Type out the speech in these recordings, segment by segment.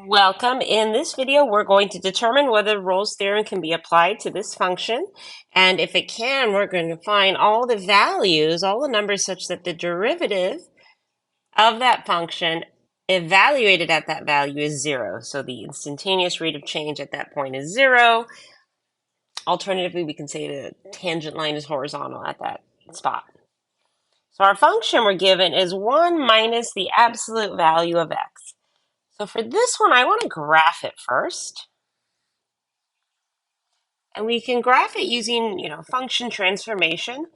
Welcome. In this video, we're going to determine whether Rolle's theorem can be applied to this function. And if it can, we're going to find all the values, all the numbers such that the derivative of that function evaluated at that value is 0. So the instantaneous rate of change at that point is 0. Alternatively, we can say the tangent line is horizontal at that spot. So our function we're given is 1 minus the absolute value of x. So for this one, I want to graph it first. And we can graph it using, function transformation.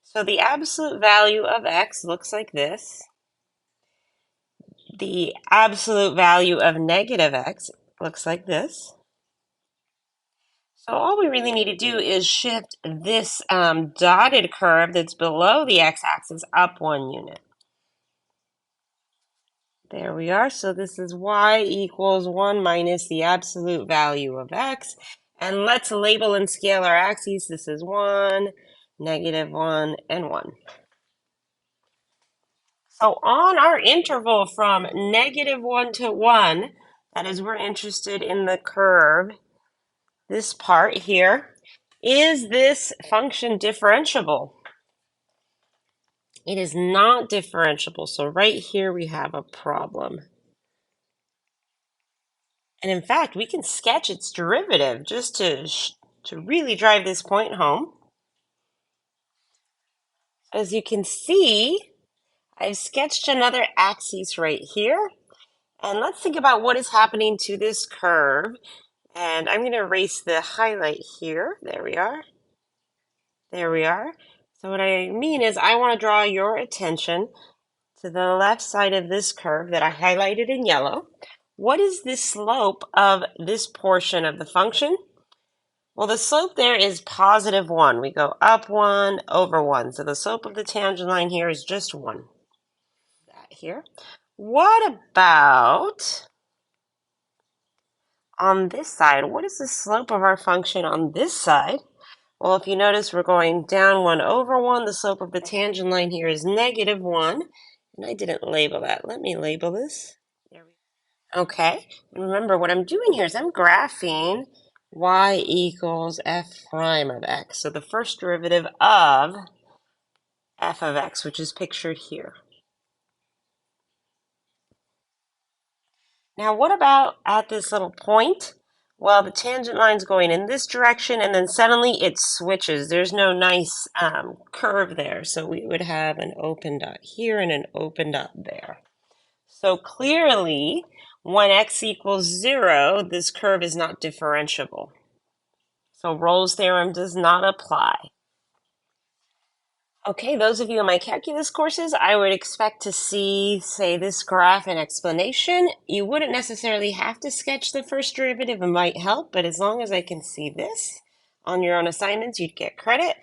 So the absolute value of x looks like this. The absolute value of negative x looks like this. So all we really need to do is shift this dotted curve that's below the x-axis up 1 unit. There we are. So this is y equals 1 minus the absolute value of x. And let's label and scale our axes. This is 1, -1, and 1. So on our interval from -1 to 1, that is, we're interested in the curve, this part here, is this function differentiable? It is not differentiable. So right here we have a problem. And in fact, we can sketch its derivative just to really drive this point home. As you can see, I've sketched another axis right here. And let's think about what is happening to this curve. And I'm going to erase the highlight here. There we are. There we are. So what I mean is I want to draw your attention to the left side of this curve that I highlighted in yellow. What is the slope of this portion of the function? Well, the slope there is +1. We go up 1 over 1. So the slope of the tangent line here is just 1. That here. What about on this side? What is the slope of our function on this side? Well, if you notice, we're going down 1 over 1. The slope of the tangent line here is -1. And I didn't label that. Let me label this. There we go. Okay. And remember, what I'm doing here is I'm graphing y equals f prime of x. So the first derivative of f of x, which is pictured here. Now, what about at this little point? Well, the tangent line's going in this direction, and then suddenly it switches. There's no nice curve there, so we would have an open dot here and an open dot there. So clearly, when x equals 0, this curve is not differentiable. So Rolle's theorem does not apply. Okay, those of you in my calculus courses, I would expect to see, say, this graph and explanation. You wouldn't necessarily have to sketch the first derivative. It might help, but as long as I can see this on your own assignments, you'd get credit.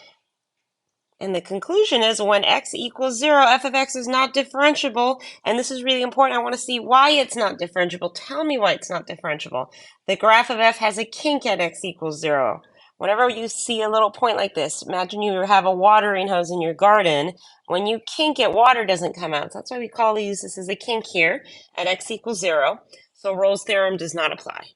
And the conclusion is when x equals 0, f of x is not differentiable. And this is really important. I want to see why it's not differentiable. Tell me why it's not differentiable. The graph of f has a kink at x equals 0. Whenever you see a little point like this, imagine you have a watering hose in your garden. When you kink it, water doesn't come out. So that's why we call this is a kink here at x equals 0. So Rolle's theorem does not apply.